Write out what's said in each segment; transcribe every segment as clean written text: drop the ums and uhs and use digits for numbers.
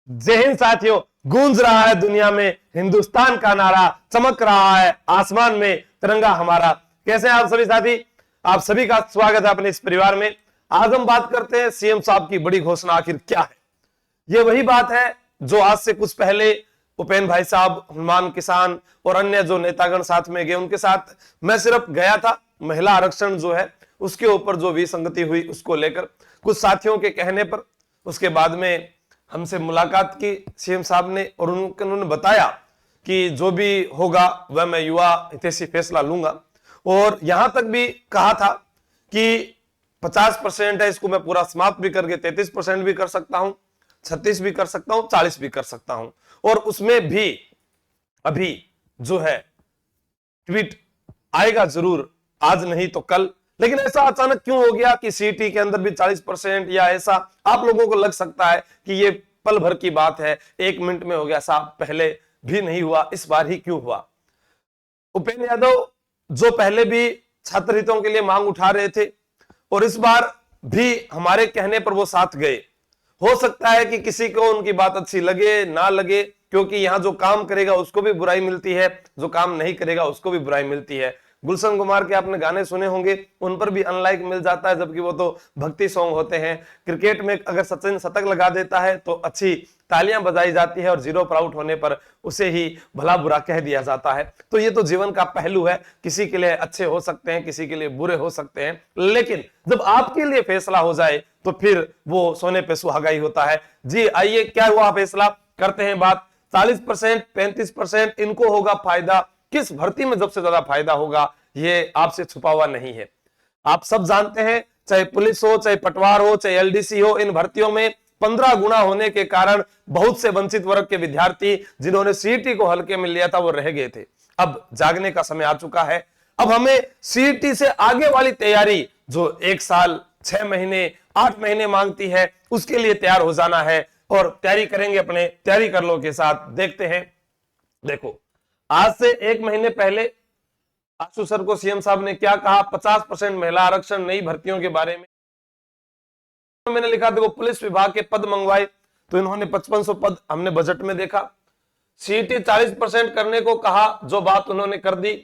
जय हिंद साथियों, गूंज रहा है दुनिया में हिंदुस्तान का नारा, चमक रहा है आसमान में तिरंगा हमारा। कैसे हैं आप सभी साथी? आप सभी का स्वागत है अपने इस परिवार में। आज हम बात करते हैं सीएम साहब की बड़ी घोषणा आखिर क्या है। ये वही बात है जो आज से कुछ पहले उपेंद्र भाई साहब, हनुमान किसान और अन्य जो नेतागण साथ में गए उनके साथ मैं सिर्फ गया था। महिला आरक्षण जो है उसके ऊपर जो विसंगति हुई उसको लेकर कुछ साथियों के कहने पर, उसके बाद में हमसे मुलाकात की सीएम साहब ने और उन्होंने बताया कि जो भी होगा वह मैं युवा हितैषी फैसला लूंगा। और यहां तक भी कहा था कि 50% है, इसको मैं पूरा समाप्त भी करके 33% भी कर सकता हूं, 36 भी कर सकता हूं, 40 भी कर सकता हूं। और उसमें भी अभी जो है ट्वीट आएगा जरूर, आज नहीं तो कल। लेकिन ऐसा अचानक क्यों हो गया कि सीटी के अंदर भी 40% या ऐसा आप लोगों को लग सकता है कि ये पल भर की बात है, 1 मिनट में हो गया। ऐसा पहले भी नहीं हुआ, इस बार ही क्यों हुआ? उपेंद्र यादव जो पहले भी छात्र हितों के लिए मांग उठा रहे थे और इस बार भी हमारे कहने पर वो साथ गए। हो सकता है कि किसी को उनकी बात अच्छी लगे ना लगे, क्योंकि यहां जो काम करेगा उसको भी बुराई मिलती है, जो काम नहीं करेगा उसको भी बुराई मिलती है। गुलशन कुमार के आपने गाने सुने होंगे, उन पर भी अनलाइक मिल जाता है, जबकि वो तो भक्ति सॉन्ग होते हैं। क्रिकेट में अगर सचिन शतक लगा देता है तो अच्छी तालियां बजाई जाती है और 0 पर आउट होने पर उसे ही भला बुरा कह दिया जाता है। तो ये तो जीवन का पहलू है, किसी के लिए अच्छे हो सकते हैं, किसी के लिए बुरे हो सकते हैं, लेकिन जब आपके लिए फैसला हो जाए तो फिर वो सोने पे सुहागा ही होता है। जी आइए, क्या हुआ फैसला, करते हैं बात। 40%, 35% इनको होगा फायदा। किस भर्ती में सबसे ज्यादा फायदा होगा ये आपसे छुपा हुआ नहीं है, आप सब जानते हैं। चाहे पुलिस हो, चाहे पटवार हो, चाहे एलडीसी हो, इन भर्तियों में 15 गुना होने के कारण बहुत से वंचित वर्ग के विद्यार्थी जिन्होंने सीईटी को हल्के में लिया था वो रह गए थे। अब जागने का समय आ चुका है। अब हमें सीईटी से आगे वाली तैयारी जो 1 साल 6 महीने 8 महीने मांगती है उसके लिए तैयार हो जाना है और तैयारी करेंगे अपने तैयारी कर लो के साथ। देखते हैं, देखो आज से 1 महीने पहले आशु सर को सीएम साहब ने क्या कहा, 50% महिला आरक्षण नई भर्तियों के बारे में मैंने लिखा। देखो पुलिस विभाग के पद मंगवाए तो इन्होंने 5500 पद हमने बजट में देखा। सीटी 40% करने को कहा, जो बात उन्होंने कर दी।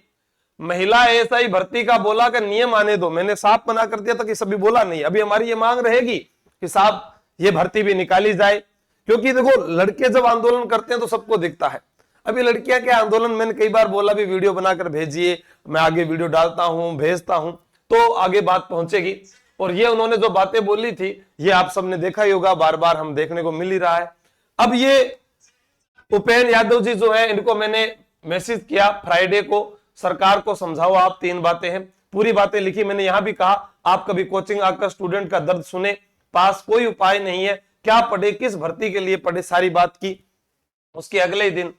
महिला एएसआई भर्ती का बोला कि नियम आने दो, मैंने साफ मना कर दिया था कि सभी बोला नहीं। अभी हमारी ये मांग रहेगी कि साहब ये भर्ती भी निकाली जाए, क्योंकि देखो लड़के जब आंदोलन करते हैं तो सबको दिखता है। अभी लड़कियां के आंदोलन, मैंने कई बार बोला भी वीडियो बनाकर भेजिए, मैं आगे वीडियो डालता हूं भेजता हूं तो आगे बात पहुंचेगी। और ये उन्होंने जो बातें बोली थी ये आप सबने देखा ही होगा, बार बार हम देखने को मिल ही रहा है। अब ये उपेंद्र यादव जी जो है इनको मैंने मैसेज किया फ्राइडे को, सरकार को समझाओ आप, 3 बातें हैं, पूरी बातें लिखी। मैंने यहां भी कहा आप कभी कोचिंग आकर स्टूडेंट का दर्द सुने, पास कोई उपाय नहीं है, क्या पढ़े, किस भर्ती के लिए पढ़े, सारी बात की। उसके अगले ही दिन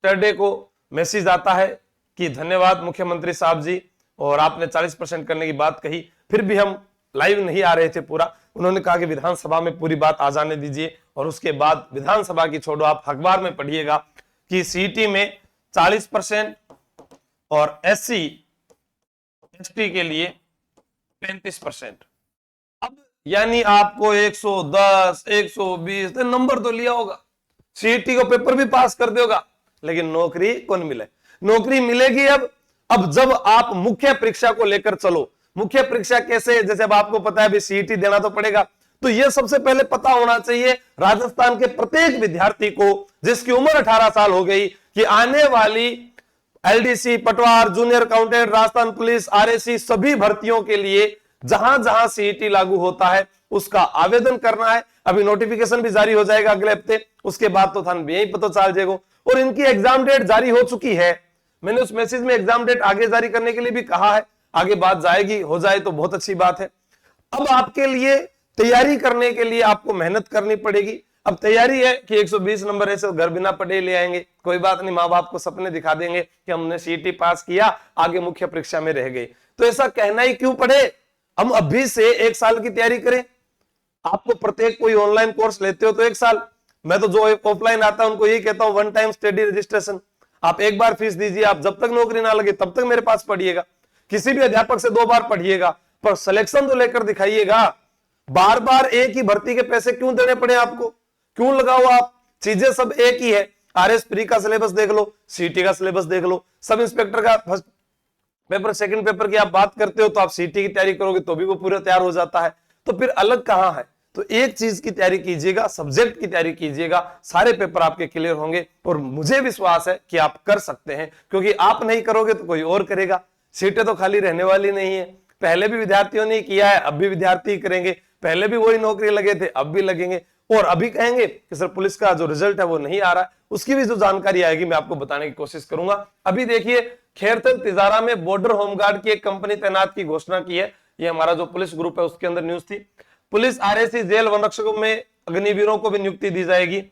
सैटरडे को मैसेज आता है कि धन्यवाद मुख्यमंत्री साहब जी, और आपने 40% करने की बात कही। फिर भी हम लाइव नहीं आ रहे थे पूरा, उन्होंने कहा कि विधानसभा में पूरी बात आ जाने दीजिए। और उसके बाद विधानसभा की छोड़ो, आप अखबार में पढ़िएगा कि सीटी में 40% और एससी एसटी के लिए 35%। अब यानी आपको 110 120 नंबर तो लिया होगा, सीटी को पेपर भी पास कर देगा, लेकिन नौकरी कौन मिले? नौकरी मिलेगी अब जब आप मुख्य परीक्षा को लेकर चलो। मुख्य परीक्षा कैसे, जैसे अब आपको पता है अभी सीईटी देना तो पड़ेगा, तो यह सबसे पहले पता होना चाहिए राजस्थान के प्रत्येक विद्यार्थी को जिसकी उम्र 18 साल हो गई कि आने वाली एलडीसी, पटवार, junior accountant, Rajasthan police, RAC सभी भर्तियों के लिए जहां जहां सीईटी लागू होता है उसका आवेदन करना है। अभी नोटिफिकेशन भी जारी हो जाएगा अगले हफ्ते, उसके बाद तो थान यही पता चल जाएगा। और इनकी एग्जाम डेट जारी हो चुकी है, मैंने उस मैसेज में एग्जाम डेट आगे जारी करने के लिए भी कहा है, आगे बात जाएगी, हो जाए तो बहुत अच्छी बात है। अब आपके लिए तैयारी करने के लिए आपको मेहनत करनी पड़ेगी। अब तैयारी है कि 120 नंबर ऐसे घर बिना पढ़े ले आएंगे, कोई बात नहीं, माँ बाप को सपने दिखा देंगे कि हमने सीईटी पास किया, आगे मुख्य परीक्षा में रह गए। तो ऐसा कहना ही क्यों पड़े, हम अभी से 1 साल की तैयारी करें। आपको प्रत्येक कोई ऑनलाइन कोर्स लेते हो तो 1 साल, मैं तो जो ऑफलाइन आता है उनको यही कहता हूं, 1 टाइम स्टडी रजिस्ट्रेशन। आप एक बार फीस दीजिए, आप जब तक नौकरी ना लगे तब तक मेरे पास पढ़िएगा, किसी भी अध्यापक से 2 बार पढ़िएगा, पर सिलेक्शन तो लेकर दिखाइएगा। बार बार एक ही भर्ती के पैसे क्यों देने पड़े आपको? क्यों लगाओ आप, चीजें सब एक ही है। आरएस प्री का सिलेबस देख लो, सीटी का सिलेबस देख लो, सब इंस्पेक्टर का फर्स्ट पेपर सेकंड पेपर की आप बात करते हो तो आप सीटी की तैयारी करोगे तो भी वो पूरा तैयार हो जाता है, तो फिर अलग कहां है। तो एक चीज की तैयारी कीजिएगा, सब्जेक्ट की तैयारी कीजिएगा, सारे पेपर आपके क्लियर होंगे और मुझे विश्वास है कि आप कर सकते हैं, क्योंकि आप नहीं करोगे तो कोई और करेगा। सीटें तो खाली रहने वाली नहीं है, पहले भी विद्यार्थियों ने किया है, अब भी विद्यार्थी करेंगे, पहले भी वही नौकरी लगे थे, अब भी लगेंगे, और अभी कहेंगे कि सर पुलिस का जो रिजल्ट है वो नहीं आ रहा, उसकी भी जो जानकारी आएगी मैं आपको बताने की कोशिश करूंगा। अभी देखिए खैरथल तिजारा में बॉर्डर होमगार्ड की एक कंपनी तैनात की घोषणा की है, ये हमारा जो पुलिस ग्रुप है उसके अंदर न्यूज थी। पुलिस आरएसी जेल वनरक्षकों में अग्निवीरों को भी नियुक्ति दी जाएगी।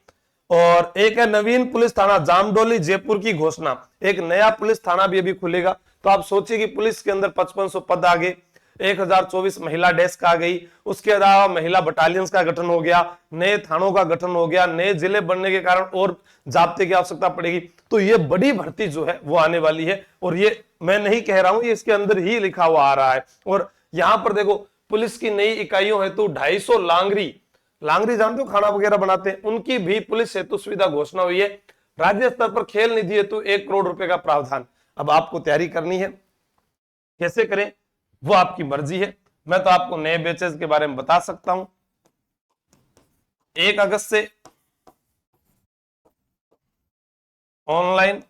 और एक है नवीन पुलिस थाना जामडोली जयपुर की घोषणा, एक नया पुलिस थाना भी अभी खुलेगा। तो आप सोचिए कि पुलिस के अंदर 5500 पद आ गए, 1024 महिला डेस्क आ गई, उसके अलावा महिला बटालियंस का गठन हो गया, नए थानों का गठन हो गया, नए जिले बनने के कारण और जाब्ते की आवश्यकता पड़ेगी। तो ये बड़ी भर्ती जो है वो आने वाली है, और ये मैं नहीं कह रहा हूं, ये इसके अंदर ही लिखा हुआ आ रहा है। और यहां पर देखो पुलिस की नई इकाइयों हेतु 250 लांगरी जानते हो खाना वगैरह बनाते हैं, उनकी भी पुलिस हेतु सुविधा घोषणा हुई है। राज्य स्तर पर खेल निधि हेतु 1 करोड़ रुपए का प्रावधान। अब आपको तैयारी करनी है, कैसे करें वो आपकी मर्जी है। मैं तो आपको नए बैचेस के बारे में बता सकता हूं। 1 अगस्त से ऑनलाइन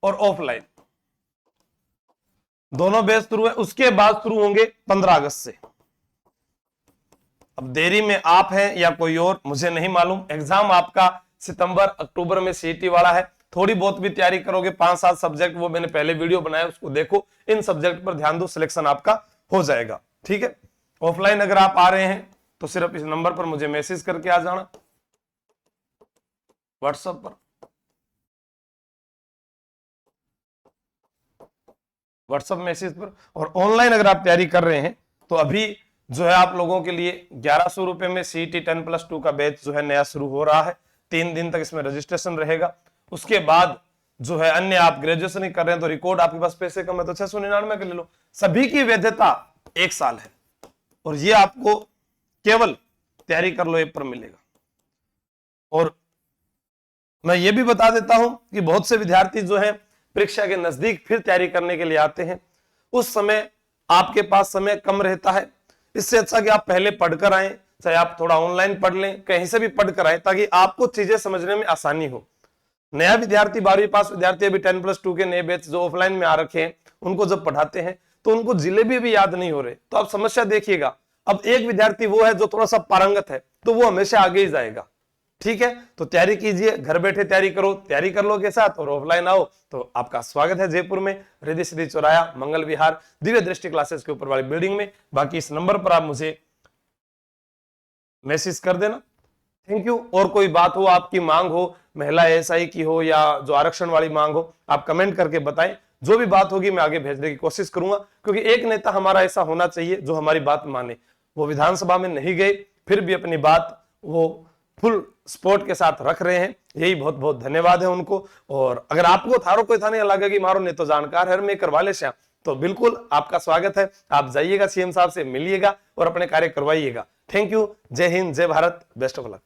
और ऑफलाइन दोनों बैच शुरू है, उसके बाद शुरू होंगे 15 अगस्त से। अब देरी में आप हैं या कोई और मुझे नहीं मालूम। एग्जाम आपका सितंबर अक्टूबर में सीटी वाला है, थोड़ी बहुत भी तैयारी करोगे, 5-7 सब्जेक्ट वो मैंने पहले वीडियो बनाया उसको देखो, इन सब्जेक्ट पर ध्यान दो, सिलेक्शन आपका हो जाएगा। ठीक है, ऑफलाइन अगर आप आ रहे हैं तो सिर्फ इस नंबर पर मुझे मैसेज करके आ जाना व्हाट्सएप पर, व्हाट्सएप मैसेज पर। और ऑनलाइन अगर आप तैयारी कर रहे हैं तो अभी जो है आप लोगों के लिए 1100 रुपए में सीटी 10+2 का बैच जो है नया शुरू हो रहा है। 3 दिन तक इसमें रजिस्ट्रेशन रहेगा। उसके बाद जो है अन्य आप ग्रेजुएशन ही कर रहे हैं तो रिकॉर्ड आपके पास पैसे कम है तो 699 का ले लो। सभी की वैधता 1 साल है, और ये आपको केवल तैयारी कर लो ऐप पर मिलेगा। और मैं ये भी बता देता हूं कि बहुत से विद्यार्थी जो है परीक्षा के नजदीक फिर तैयारी करने के लिए आते हैं, उस समय आपके पास समय कम रहता है। इससे अच्छा कि आप पहले पढ़कर आए, चाहे आप थोड़ा ऑनलाइन पढ़ लें, कहीं से भी पढ़कर आए, ताकि आपको चीजें समझने में आसानी हो। नया विद्यार्थी 12वीं पास विद्यार्थी अभी 10+2 के नए बैच जो ऑफलाइन में आ रखे हैं, उनको जब पढ़ाते हैं तो उनको जिले भी याद नहीं हो रहे। तो आप समस्या देखिएगा, अब एक विद्यार्थी वो है जो थोड़ा सा पारंगत है तो वो हमेशा आगे ही जाएगा। ठीक है, तो तैयारी कीजिए, घर बैठे तैयारी करो, तैयारी कर लो के साथ, और ऑफलाइन आओ तो आपका स्वागत है जयपुर में, रिद्धि सिद्धि चौराया, मंगल विहार, दिव्य दृष्टि क्लासेस के ऊपर वाली बिल्डिंग में। बाकी इस नंबर पर आप मुझे मैसेज कर देना। Thank you. और कोई बात हो, आपकी मांग हो, महिला एएसआई की हो या जो आरक्षण वाली मांग हो, आप कमेंट करके बताएं। जो भी बात होगी मैं आगे भेजने की कोशिश करूंगा, क्योंकि एक नेता हमारा ऐसा होना चाहिए जो हमारी बात माने। वो विधानसभा में नहीं गए फिर भी अपनी बात वो फुल सपोर्ट के साथ रख रहे हैं, यही बहुत बहुत धन्यवाद है उनको। और अगर आपको थारो कोई था नहीं लगे कि मारो ने तो जानकार है मैं करवा ले श्याम, तो बिल्कुल आपका स्वागत है। आप जाइएगा, सीएम साहब से मिलिएगा और अपने कार्य करवाइएगा। Thank you. जय हिंद, जय भारत, बेस्ट ऑफ लक।